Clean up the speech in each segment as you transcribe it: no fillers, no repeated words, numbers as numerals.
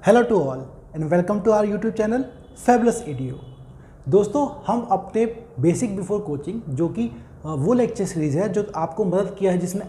Hello to all and welcome to our YouTube channel fabulous एडीओ। दोस्तों, हम अपने बेसिक बिफोर कोचिंग जो कि वो लेक्चर सीरीज़ है जो आपको मदद किया है, जिसमें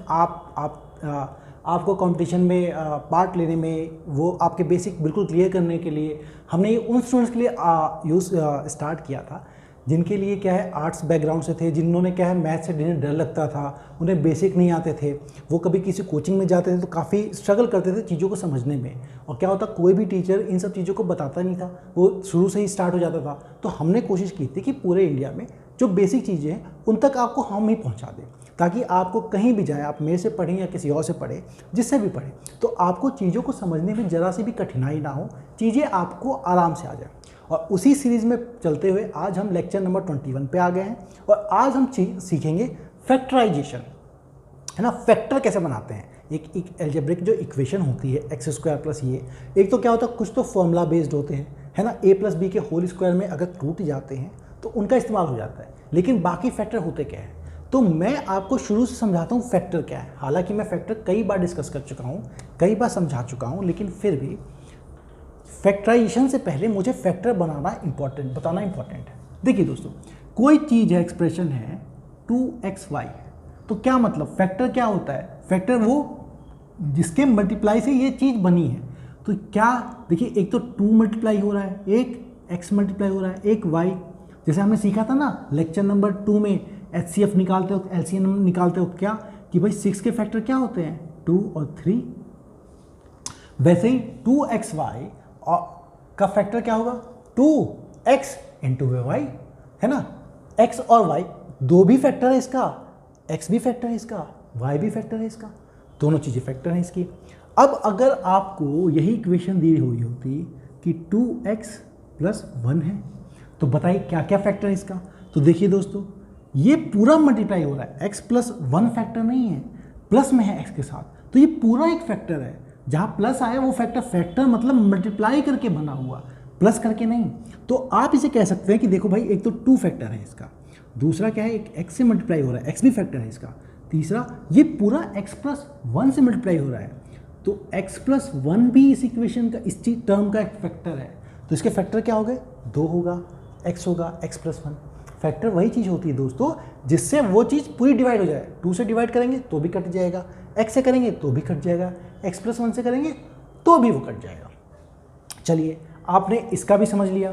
आपको कंपटीशन में पार्ट लेने में, वो आपके बेसिक बिल्कुल क्लियर करने के लिए हमने ये उन स्टूडेंट्स के लिए स्टार्ट किया था जिनके लिए क्या है आर्ट्स बैकग्राउंड से थे, जिन्होंने क्या है मैथ से जिन्हें डर लगता था, उन्हें बेसिक नहीं आते थे, वो कभी किसी कोचिंग में जाते थे तो काफ़ी स्ट्रगल करते थे चीज़ों को समझने में। और क्या होता, कोई भी टीचर इन सब चीज़ों को बताता नहीं था, वो शुरू से ही स्टार्ट हो जाता था। तो हमने कोशिश की थी कि पूरे इंडिया में जो बेसिक चीज़ें हैं उन तक आपको हम ही पहुँचा दें, ताकि आपको कहीं भी जाए, आप मेरे से पढ़ें या किसी और से पढ़ें, जिससे भी पढ़ें, तो आपको चीज़ों को समझने में ज़रा सी भी कठिनाई ना हो, चीज़ें आपको आराम से आ जाए। और उसी सीरीज़ में चलते हुए आज हम लेक्चर नंबर 21 पे आ गए हैं और आज हम सीखेंगे फैक्टराइजेशन, है ना। फैक्टर कैसे बनाते हैं, एक एल्जेब्रिक जो इक्वेशन होती है एक्स स्क्वायर प्लस ये, एक तो क्या होता है कुछ तो फॉर्मूला बेस्ड होते हैं, है ना। ए प्लस बी के होल स्क्वायर में अगर टूट जाते हैं तो उनका इस्तेमाल हो जाता है, लेकिन बाकी फैक्टर होते क्या है, तो मैं आपको शुरू से समझाता हूँ फैक्टर क्या है। हालांकि मैं फैक्टर कई बार डिस्कस कर चुका हूँ, कई बार समझा चुका हूँ, लेकिन फिर भी फैक्टराइजेशन से पहले मुझे फैक्टर बताना इंपॉर्टेंट है। देखिए दोस्तों, कोई चीज़ है, एक्सप्रेशन है 2xy, तो क्या मतलब फैक्टर क्या होता है, फैक्टर वो जिसके मल्टीप्लाई से ये चीज़ बनी है। तो क्या देखिए, एक तो 2 मल्टीप्लाई हो रहा है, एक x मल्टीप्लाई हो रहा है, एक y, जैसे हमने सीखा था ना लेक्चर नंबर 2 में HCF निकालते वक्त, LCM निकालते वक्त क्या कि भाई 6 के फैक्टर क्या होते हैं 2 और 3। वैसे ही 2xy का फैक्टर क्या होगा 2x इंटू वाई, है ना। x और y दो भी फैक्टर है इसका, x भी फैक्टर है इसका, y भी फैक्टर है इसका, दोनों चीज़ें फैक्टर हैं इसकी। अब अगर आपको यही इक्वेशन दी हुई होती कि 2x प्लस 1 है, तो बताइए क्या क्या फैक्टर है इसका। तो देखिए दोस्तों, ये पूरा मल्टीप्लाई हो रहा है, x प्लस 1 फैक्टर नहीं है, प्लस में है x के साथ, तो ये पूरा एक फैक्टर है। जहाँ प्लस आया वो फैक्टर मतलब मल्टीप्लाई करके बना हुआ, प्लस करके नहीं। तो आप इसे कह सकते हैं कि देखो भाई, एक तो 2 फैक्टर है इसका, दूसरा क्या है एक x से मल्टीप्लाई हो रहा है, x भी फैक्टर है इसका, तीसरा ये पूरा x प्लस 1 से मल्टीप्लाई हो रहा है, तो x प्लस 1 भी इस इक्वेशन का, इस टर्म का एक फैक्टर है। तो इसके फैक्टर क्या हो गए, 2 होगा, x होगा, x प्लस 1। फैक्टर वही चीज़ होती है दोस्तों जिससे वो चीज़ पूरी डिवाइड हो जाए। 2 से डिवाइड करेंगे तो भी कट जाएगा, x से करेंगे तो भी कट जाएगा, x प्लस 1 से करेंगे तो भी वो कट जाएगा। चलिए, आपने इसका भी समझ लिया,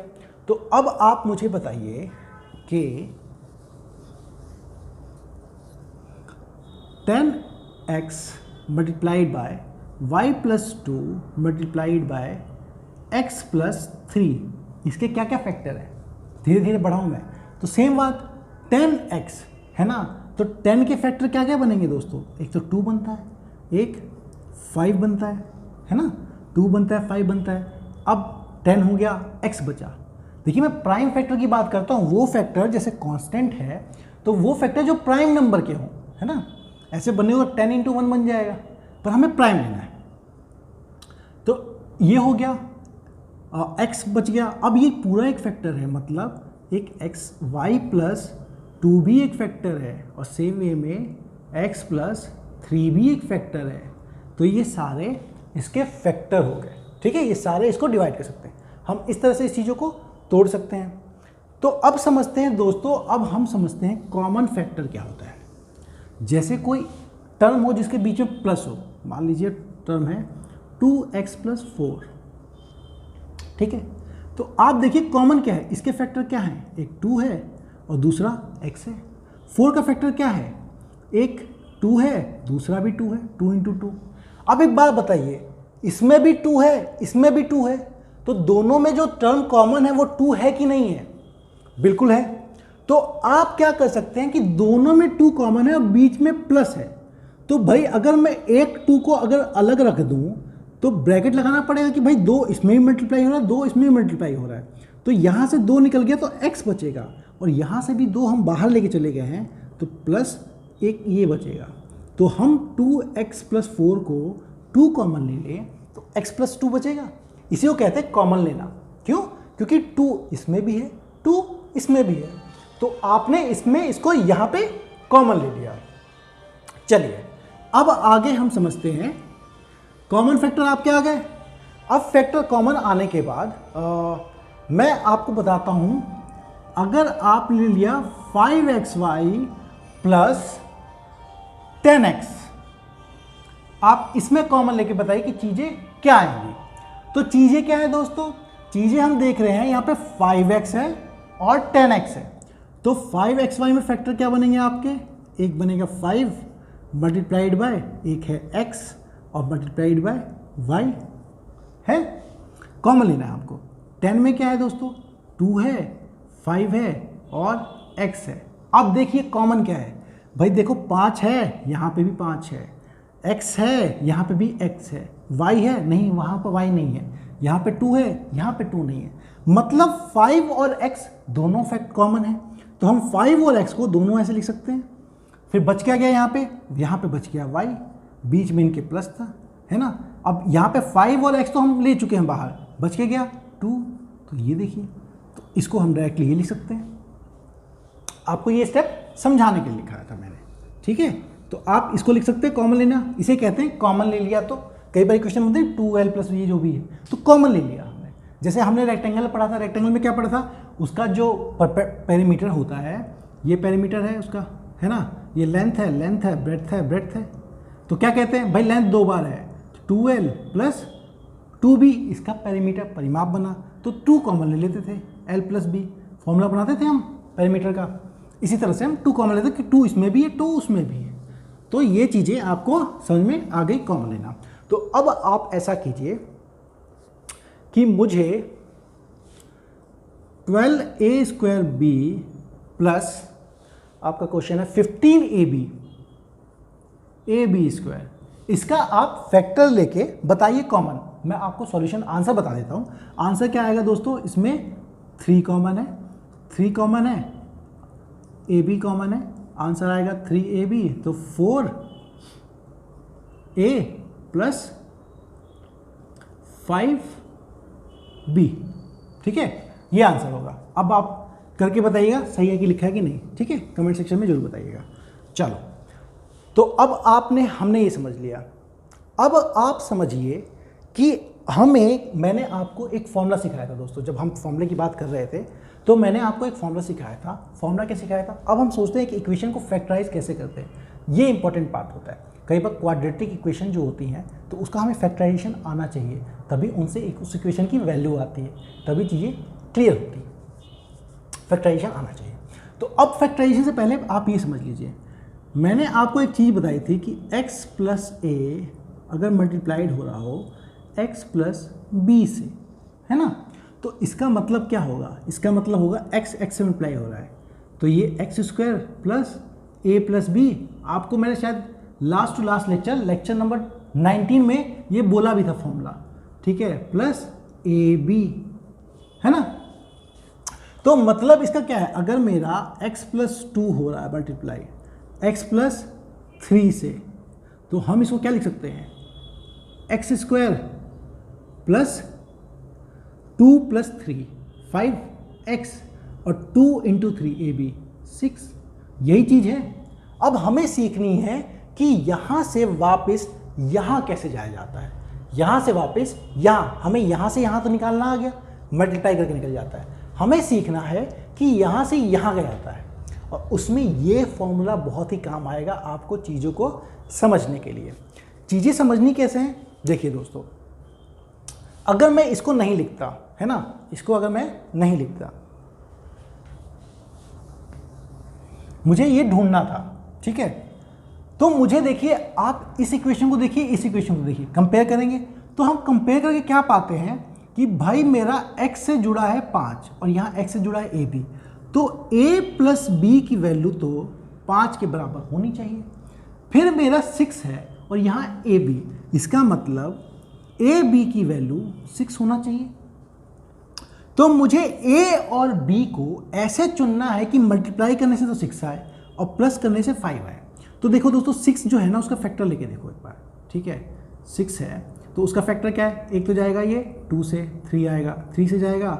तो अब आप मुझे बताइए कि 10x multiplied by y plus 2 multiplied by x plus 3, इसके क्या क्या फैक्टर है, धीरे धीरे बढ़ाऊँ मैं। तो सेम बात 10x है ना, तो 10 के फैक्टर क्या क्या बनेंगे दोस्तों, एक तो 2 बनता है, एक 5 बनता है ना, 2 बनता है 5 बनता है। अब 10 हो गया, x बचा। देखिए, मैं प्राइम फैक्टर की बात करता हूँ, वो फैक्टर जैसे कांस्टेंट है तो वो फैक्टर जो प्राइम नंबर के हों, है ना। ऐसे बने हुए 10 इंटू 1 बन जाएगा, पर हमें प्राइम लेना है। तो ये हो गया, x बच गया। अब ये पूरा एक फैक्टर है, मतलब एक y प्लस 2 भी एक फैक्टर है, और सेम वे में x प्लस 3 भी एक फैक्टर है। तो ये सारे इसके फैक्टर हो गए, ठीक है। ये सारे इसको डिवाइड कर सकते हैं, हम इस तरह से इस चीज़ों को तोड़ सकते हैं। तो अब समझते हैं दोस्तों, अब हम समझते हैं कॉमन फैक्टर क्या होता है। जैसे कोई टर्म हो जिसके बीच में प्लस हो, मान लीजिए टर्म है 2x प्लस 4, ठीक है। तो आप देखिए कॉमन क्या है, इसके फैक्टर क्या है, एक 2 है और दूसरा x है। 4 का फैक्टर क्या है, एक 2 है, दूसरा भी 2 है, 2 इंटू 2। अब एक बात बताइए, इसमें भी 2 है, इसमें भी 2 है, तो दोनों में जो टर्म कॉमन है वो 2 है कि नहीं है, बिल्कुल है। तो आप क्या कर सकते हैं कि दोनों में 2 कॉमन है और बीच में प्लस है, तो भाई अगर मैं एक 2 को अगर अलग रख दूं तो ब्रैकेट लगाना पड़ेगा कि भाई 2 इसमें भी मल्टीप्लाई हो रहा है, 2 इसमें भी मल्टीप्लाई हो रहा है, तो यहाँ से 2 निकल गया तो x बचेगा, और यहाँ से भी 2 हम बाहर लेके चले गए हैं तो प्लस एक ये बचेगा। तो हम 2x प्लस 4 को 2 कॉमन ले लें तो x प्लस 2 बचेगा। इसी को कहते हैं कॉमन लेना। क्यों? क्योंकि 2 इसमें भी है, 2 इसमें भी है, तो आपने इसको यहाँ पे कॉमन ले लिया। चलिए, अब आगे हम समझते हैं कॉमन फैक्टर आपके आ गए। अब फैक्टर कॉमन आने के बाद मैं आपको बताता हूं, अगर आप ले लिया 5xy प्लस 10x, आप इसमें कॉमन लेके बताइए कि चीजें क्या आएंगी। तो चीजें क्या है दोस्तों, चीजें हम देख रहे हैं यहाँ पे 5x है और 10x है। तो 5xy में फैक्टर क्या बनेंगे आपके, एक बनेगा 5 मल्टीप्लाइड बाय, एक है x और मल्टीप्लाइड बाय y है, कॉमन लेना है आपको। 10 में क्या है दोस्तों, 2 है, 5 है और x है। अब देखिए कॉमन क्या है भाई, देखो 5 है, यहाँ पे भी 5 है, x है, यहाँ पे भी x है, y है, नहीं वहाँ पर y नहीं है, यहाँ पे 2 है, यहाँ पे 2 नहीं है, मतलब 5 और x दोनों फैक्ट कॉमन है। तो हम 5 और x को दोनों ऐसे लिख सकते हैं। फिर बच क्या गया यहाँ पे बच गया y, बीच में इनके प्लस था, है ना। अब यहाँ पे 5 और x तो हम ले चुके हैं बाहर, बच के गया 2, तो ये देखिए, तो इसको हम डायरेक्टली ये लिख सकते हैं। आपको ये स्टेप समझाने के लिए लिखा था मैंने, ठीक है। तो आप इसको लिख सकते हैं कॉमन लेना, इसे कहते हैं कॉमन ले लिया। तो कई बार क्वेश्चन होते हैं 2l प्लस ये जो भी है, तो कॉमन ले लिया हमने। जैसे हमने रेक्टेंगल पढ़ा था, रेक्टेंगल में क्या पढ़ा था, उसका जो पेरीमीटर होता है, ये पेरीमीटर है उसका, है ना, ये लेंथ है, ब्रेड्थ है। तो क्या कहते हैं भाई, लेंथ 2 बार है, 2l प्लस 2b, इसका पेरीमीटर परिमाप बना, तो 2 कॉमन ले लेते थे, l प्लस b फॉर्मूला बनाते थे हम पेरीमीटर का। इसी तरह से हम 2 कॉमन लेते कि 2 इसमें भी है, 2 उसमें भी है। तो ये चीज़ें आपको समझ में आ गई, कॉमन लेना। तो अब आप ऐसा कीजिए कि मुझे 12a² प्लस आपका क्वेश्चन है 15ab स्क्वायर, इसका आप फैक्टर लेके बताइए कॉमन। मैं आपको सॉल्यूशन आंसर बता देता हूं। आंसर क्या आएगा दोस्तों, इसमें 3 कॉमन है, 3 कॉमन है, ab कॉमन है, आंसर आएगा 3ab, तो 4a प्लस 5b, ठीक है, ये आंसर होगा। अब आप करके बताइएगा सही है कि लिखा है कि नहीं, ठीक है, कमेंट सेक्शन में जरूर बताइएगा। चलो, तो अब हमने ये समझ लिया। अब आप समझिए कि मैंने आपको एक फॉर्मूला सिखाया था दोस्तों, जब हम फॉर्मूले की बात कर रहे थे तो मैंने आपको एक फॉर्मूला सिखाया था। फॉर्मूला क्या सिखाया था, अब हम सोचते हैं कि इक्वेशन को फैक्टराइज कैसे करते हैं, ये इंपॉर्टेंट पार्ट होता है। कई बार क्वाड्रेटिक इक्वेशन जो होती हैं तो उसका हमें फैक्टराइजेशन आना चाहिए, तभी उनसे उस इक्वेशन की वैल्यू आती है, तभी चीज़ें क्लियर होती है, फैक्टराइजेशन आना चाहिए। तो अब फैक्टराइजेशन से पहले आप ये समझ लीजिए, मैंने आपको एक चीज़ बताई थी कि x प्लस a अगर मल्टीप्लाइड हो रहा हो x प्लस b से, है ना, तो इसका मतलब क्या होगा, इसका मतलब होगा x से मल्टीप्लाई हो रहा है, तो ये x² plus a plus b। आपको मैंने शायद last to last lecture number 19 में ये बोला भी था फॉर्मूला, ठीक है, प्लस ab, है ना। तो मतलब इसका क्या है, अगर मेरा x प्लस 2 हो रहा है मल्टीप्लाई x प्लस 3 से, तो हम इसको क्या लिख सकते हैं, x² प्लस 2 प्लस 3 5x और 2 इंटू 3 ab 6, यही चीज़ है। अब हमें सीखनी है कि यहाँ से वापस यहाँ कैसे जाया जाता है, यहाँ से वापस यहाँ, हमें यहाँ से यहाँ तो निकालना आ गया, मल्टीप्लाई करके निकल जाता है। हमें सीखना है कि यहाँ से यहाँ गया जाता है, और उसमें ये फॉर्मूला बहुत ही काम आएगा आपको चीज़ों को समझने के लिए। चीज़ें समझनी कैसे हैं, देखिए दोस्तों, अगर मैं इसको नहीं लिखता, है ना, इसको अगर मैं नहीं लिखता, मुझे ये ढूंढना था, ठीक है, तो मुझे देखिए, आप इस इक्वेशन को देखिए, इस इक्वेशन को देखिए, कंपेयर करेंगे तो हम कंपेयर करके क्या पाते हैं कि भाई मेरा x से जुड़ा है 5 और यहाँ x से जुड़ा है ab, तो a प्लस b की वैल्यू तो 5 के बराबर होनी चाहिए। फिर मेरा 6 है और यहाँ ab, इसका मतलब ab की वैल्यू 6 होना चाहिए। तो मुझे a और b को ऐसे चुनना है कि मल्टीप्लाई करने से तो 6 आए और प्लस करने से 5 आए। तो देखो दोस्तों, 6 जो है ना, उसका फैक्टर लेके देखो एक बार, ठीक है, 6 है तो उसका फैक्टर क्या है, एक तो जाएगा ये 2 से 3 आएगा, 3 से जाएगा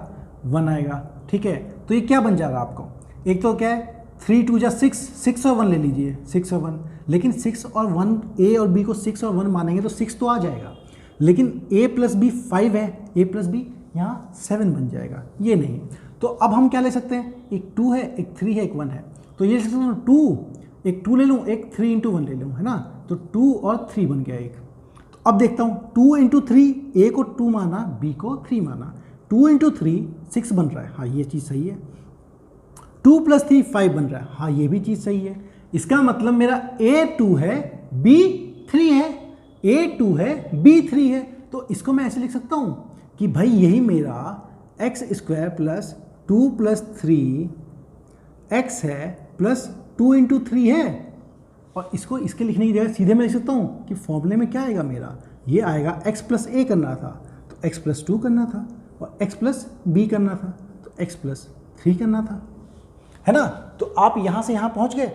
1 आएगा, ठीक है, तो ये क्या बन जाएगा आपको, एक तो क्या है 3 2 जा 6, 6 और 1 ले लीजिए, 6 और 1, लेकिन 6 और 1 a और b को 6 और 1 मानेंगे तो 6 तो आ जाएगा। लेकिन a प्लस बी 5 है, a प्लस बी यहाँ 7 बन जाएगा, ये नहीं। तो अब हम क्या ले सकते हैं, एक 2 है, एक 3 है, एक 1 है, तो ये ले सकते हैं 2, एक 2 ले लूँ, एक 3 इंटू 1 ले लूँ, है ना, तो 2 और 3 बन गया एक। तो अब देखता हूँ 2 इंटू 3, a को 2 माना, b को 3 माना, 2 इंटू 3 6 बन रहा है, हाँ ये चीज़ सही है। 2 प्लस 3 5 बन रहा है, हाँ ये भी चीज़ सही है। इसका मतलब मेरा a 2 है, b 3 है, a 2 है, b 3 है। तो इसको मैं ऐसे लिख सकता हूँ कि भाई यही मेरा x square plus 2 plus 3 x है प्लस 2 इंटू 3 है। और इसको इसके लिखने की जगह सीधे मैं लिख सकता हूँ कि फॉर्मूले में क्या आएगा मेरा, ये आएगा x प्लस a करना था तो x प्लस 2 करना था, और x प्लस b करना था तो x प्लस 3 करना था, है ना। तो आप यहाँ से यहाँ पहुँच गए।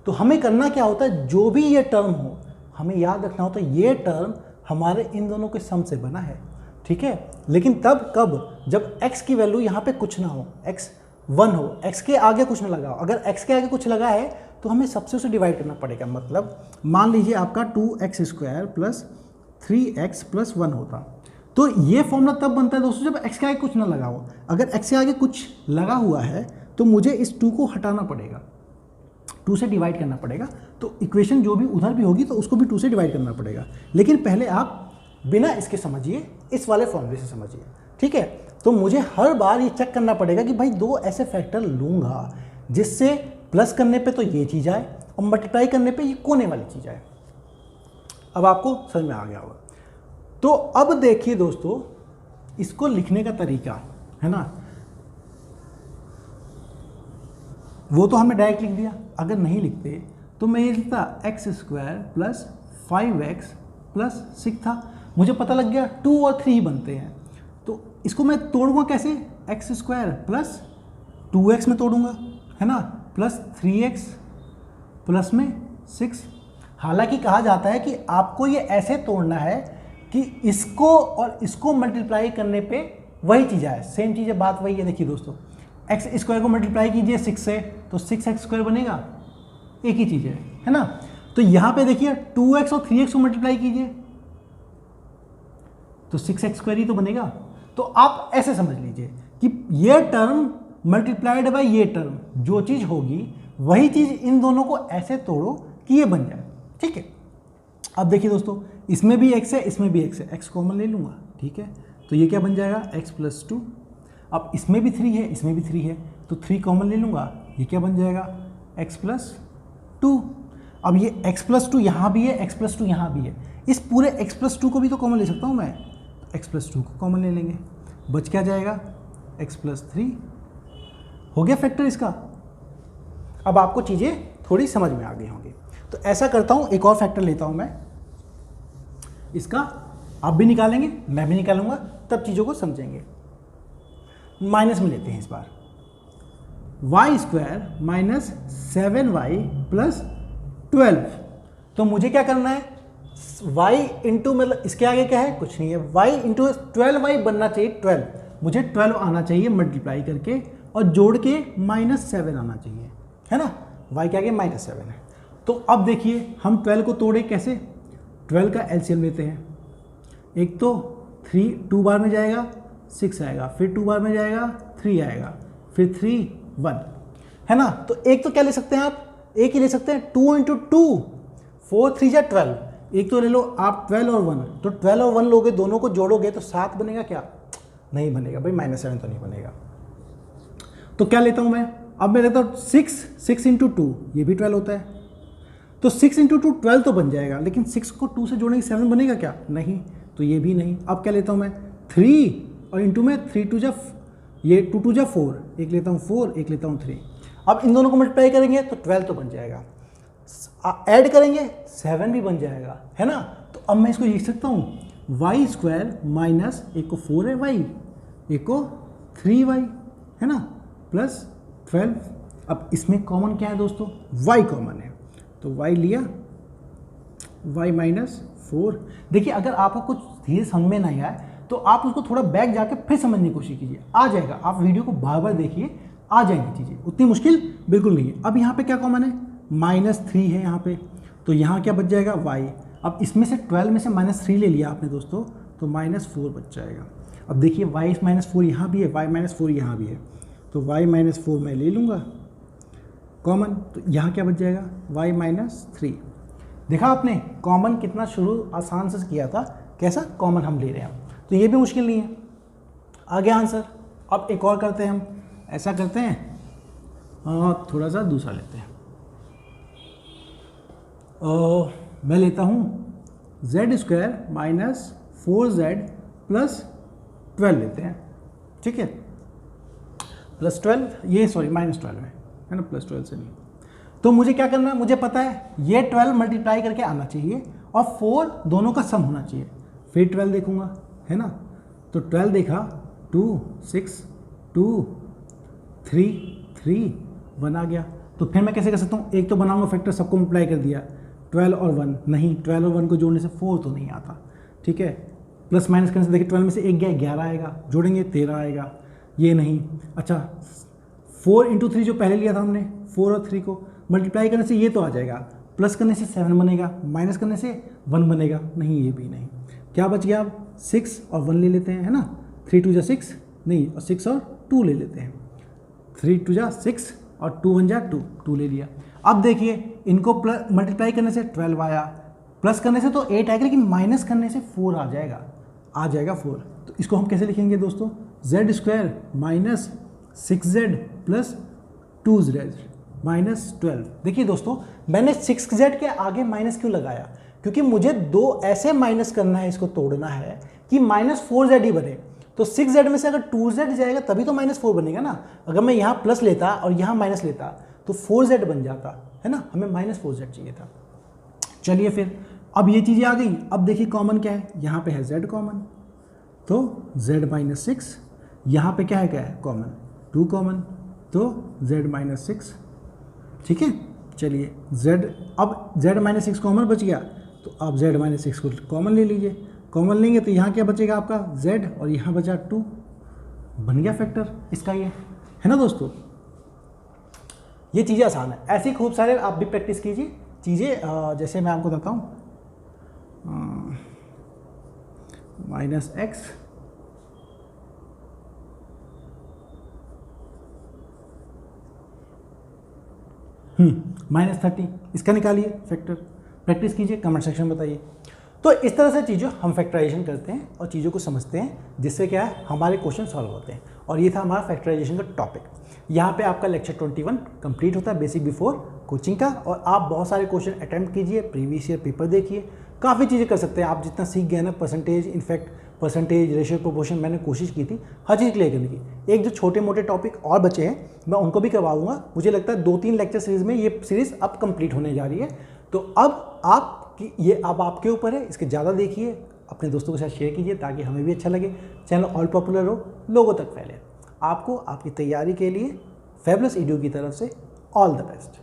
तो हमें करना क्या होता है, जो भी ये टर्म हो हमें याद रखना होता है ये टर्म हमारे इन दोनों के सम से बना है, ठीक है। लेकिन तब कब, जब x की वैल्यू यहाँ पे कुछ ना हो, x 1 हो, x के आगे कुछ ना लगा हो। अगर x के आगे कुछ लगा है तो हमें सबसे उसे डिवाइड करना पड़ेगा। मतलब मान लीजिए आपका 2x square plus 3x plus 1 होता, तो ये फॉर्मूला तब बनता है दोस्तों जब x के आगे कुछ ना लगा हो। अगर x के आगे कुछ लगा हुआ है तो मुझे इस 2 को हटाना पड़ेगा, 2 से डिवाइड करना पड़ेगा। तो इक्वेशन जो भी उधर भी होगी तो उसको भी 2 से डिवाइड करना पड़ेगा। लेकिन पहले आप बिना इसके समझिए, इस वाले फॉर्मूले से समझिए, ठीक है। तो मुझे हर बार ये चेक करना पड़ेगा कि भाई 2 ऐसे फैक्टर लूँगा जिससे प्लस करने पे तो ये चीज़ आए और मल्टीप्लाई करने पे ये कोने वाली चीज़ आए। अब आपको समझ में आ गया होगा। तो अब देखिए दोस्तों, इसको लिखने का तरीका है ना, वो तो हमें डायरेक्ट लिख दिया। अगर नहीं लिखते तो मैं ये लिखता x square plus 5x plus 6 था। मुझे पता लग गया 2 और 3 बनते हैं, तो इसको मैं तोड़ूंगा कैसे, एक्स स्क्वायर प्लस 2x में तोड़ूंगा, है ना, प्लस 3x प्लस में 6। हालांकि कहा जाता है कि आपको ये ऐसे तोड़ना है कि इसको और इसको मल्टीप्लाई करने पे वही चीज़ आए, सेम चीज़ है, बात वही है। देखिए दोस्तों, एक्स स्क्वायर को मल्टीप्लाई कीजिए 6 से तो 6x स्क्वायर बनेगा, एक ही चीज़ है ना। तो यहाँ पे देखिए 2x और 3x को मल्टीप्लाई कीजिए तो 6x स्क्वायर ही तो बनेगा। तो आप ऐसे समझ लीजिए कि ये टर्म मल्टीप्लाइड बाय ये टर्म, जो चीज़ होगी वही चीज़ इन दोनों को ऐसे तोड़ो कि ये बन जाए, ठीक है। अब देखिए दोस्तों, इसमें भी x है, इसमें भी x है, x कॉमन ले लूँगा, ठीक है। तो ये क्या बन जाएगा, x प्लस 2। अब इसमें भी 3 है, इसमें भी 3 है, तो 3 कॉमन ले लूँगा, ये क्या बन जाएगा, x प्लस 2। अब ये x प्लस 2 यहाँ भी है, x प्लस 2 यहाँ भी है, इस पूरे x प्लस 2 को भी तो कॉमन ले सकता हूँ मैं, तो x प्लस 2 को कॉमन ले लेंगे, बच क्या जाएगा, x प्लस 3। हो गया फैक्टर इसका। अब आपको चीज़ें थोड़ी समझ में आ गई होंगी। तो ऐसा करता हूँ, एक और फैक्टर लेता हूँ मैं, इसका आप भी निकालेंगे, मैं भी निकालूंगा, तब चीज़ों को समझेंगे। माइनस में लेते हैं इस बार, y square minus 7y plus 12। तो मुझे क्या करना है, y इंटू, मतलब इसके आगे क्या है, कुछ नहीं है, y इंटू 12y बनना चाहिए 12, मुझे 12 आना चाहिए मल्टीप्लाई करके, और जोड़ के -7 आना चाहिए, है ना। y के आगे -7 है। तो अब देखिए हम 12 को तोड़े कैसे, 12 का एलसीएम लेते हैं। एक तो 2 बार में जाएगा 6 आएगा, फिर 2 बार में जाएगा 3 आएगा, फिर 3 1, है ना। तो एक तो क्या ले सकते हैं आप, एक ही ले सकते हैं, 2 इंटू 2 4 3 जा 12। एक तो ले लो आप 12 और 1, तो 12 और 1 लोगे, दोनों को जोड़ोगे तो 7 बनेगा क्या, नहीं बनेगा भाई, -7 तो नहीं बनेगा। तो क्या लेता हूँ मैं, अब मैं लेता हूँ 6 इंटू 2, ये भी 12 होता है, तो 6 इंटू 2 12 तो बन जाएगा, लेकिन 6 को 2 से जोड़ने की 7 बनेगा क्या, नहीं, तो ये भी नहीं। अब क्या लेता हूँ मैं, 3 और इंटू में 3 2 जा, ये 2 2 जा 4, एक लेता हूँ 4, एक लेता हूँ 3। अब इन दोनों को मल्टीप्लाई करेंगे तो 12 तो बन जाएगा, ऐड करेंगे 7 भी बन जाएगा, है ना। तो अब मैं इसको लिख सकता हूँ वाई स्क्वायर माइनस, एक को 4 है y, एक को 3y, है ना, प्लस 12। अब इसमें कॉमन क्या है दोस्तों, y कॉमन है, तो y लिया, y माइनस 4। देखिए अगर आपको कुछ धीरे समझ में नहीं आए तो आप उसको थोड़ा बैक जाके फिर समझने की कोशिश कीजिए, आ जाएगा। आप वीडियो को बार बार देखिए, आ जाएंगी चीज़ें, उतनी मुश्किल बिल्कुल नहीं है। अब यहाँ पे क्या कॉमन है, -3 है यहाँ पे, तो यहाँ क्या बच जाएगा y। अब इसमें से 12 में से -3 ले लिया आपने दोस्तों, तो -4 बच जाएगा। अब देखिए y -4 यहाँ भी है, y -4 यहाँ भी है, तो y -4 मैं ले लूँगा कॉमन, तो यहाँ क्या बच जाएगा y -3। देखा आपने कॉमन कितना शुरू आसान से किया था, कैसा कॉमन हम ले रहे हैं, तो ये भी मुश्किल नहीं है। आ गया आंसर। अब एक और करते हैं हम, ऐसा करते हैं थोड़ा सा दूसरा लेते हैं। मैं लेता हूँ z² - 4z + 12 लेते हैं, ठीक है, +12, ये सॉरी -12 है ना, +12 से नहीं। तो मुझे क्या करना है, मुझे पता है ये 12 मल्टीप्लाई करके आना चाहिए और 4 दोनों का सम होना चाहिए। फिर 12 देखूंगा, है ना, तो 12 देखा, 2 6 2 3 3 1 आ गया। तो फिर मैं कैसे कर सकता हूँ, एक तो बनाऊंगा फैक्टर, सबको मल्टीप्लाई कर दिया, 12 और 1 नहीं, 12 और 1 को जोड़ने से 4 तो नहीं आता, ठीक है। प्लस माइनस करने से देखिए 12 में से 1 गया 11 आएगा, जोड़ेंगे 13 आएगा, ये नहीं। अच्छा 4 × 3 जो पहले लिया था हमने, 4 और 3 को मल्टीप्लाई करने से ये तो आ जाएगा, प्लस करने से 7 बनेगा, माइनस करने से 1 बनेगा, नहीं ये भी नहीं। क्या बच गया, अब 6 और 1 ले लेते हैं, है ना, 3 2 6 नहीं, और 6 और 2 ले लेते हैं, 3 2 6 और 2 1 2 2 ले लिया। अब देखिए इनको मल्टीप्लाई करने से 12 आया, प्लस करने से तो 8 आएगा, लेकिन माइनस करने से 4 आ जाएगा 4। तो इसको हम कैसे लिखेंगे दोस्तों, z² - 6z + 2z -12। देखिए दोस्तों मैंने 6z के आगे माइनस क्यों लगाया, क्योंकि मुझे 2 ऐसे माइनस करना है, इसको तोड़ना है कि -4z ही बने। तो 6z में से अगर 2z जाएगा तभी तो -4 बनेगा ना। अगर मैं यहाँ प्लस लेता और यहाँ माइनस लेता तो 4z बन जाता, है ना, हमें -4z चाहिए था। चलिए फिर अब ये चीज़ें आ गई। अब देखिए कॉमन क्या है, यहाँ पे है z कॉमन, तो z -6, यहाँ पे क्या है कॉमन, 2 कॉमन, तो z -6, ठीक है। चलिए अब z -6 कॉमन बच गया, तो आप z -6 को कॉमन ले लीजिए। कॉमन लेंगे तो यहाँ क्या बचेगा आपका z, और यहाँ बचा 2, बन गया फैक्टर इसका ये, है ना दोस्तों। ये चीज़ें आसान है, ऐसी खूब सारे आप भी प्रैक्टिस कीजिए चीज़ें। जैसे मैं आपको बताता हूँ, -x -30, इसका निकालिए फैक्टर, प्रैक्टिस कीजिए, कमेंट सेक्शन में बताइए। तो इस तरह से चीज़ों हम फैक्टराइजेशन करते हैं और चीज़ों को समझते हैं, जिससे क्या है हमारे क्वेश्चन सॉल्व होते हैं। और ये था हमारा फैक्टराइजेशन का टॉपिक। यहाँ पे आपका लेक्चर 21 कंप्लीट होता है, बेसिक बिफोर कोचिंग का। और आप बहुत सारे क्वेश्चन अटैम्प्ट कीजिए, प्रीवियस ईयर पेपर देखिए, काफ़ी चीज़ें कर सकते हैं आप। जितना सीख गए ना, percentage, in fact percentage, ratio, proportion, मैंने कोशिश की थी हर चीज़ क्लियर करने की। एक जो छोटे मोटे टॉपिक और बचे हैं मैं उनको भी करवाऊंगा। मुझे लगता है 2-3 लेक्चर सीरीज़ में ये सीरीज़ अब कंप्लीट होने जा रही है। तो अब अब आपके ऊपर है, इसके ज़्यादा देखिए, अपने दोस्तों के साथ शेयर कीजिए ताकि हमें भी अच्छा लगे, चैनल और पॉपुलर हो, लोगों तक फैले। आपको आपकी तैयारी के लिए फेबुलस एडू की तरफ से ऑल द बेस्ट।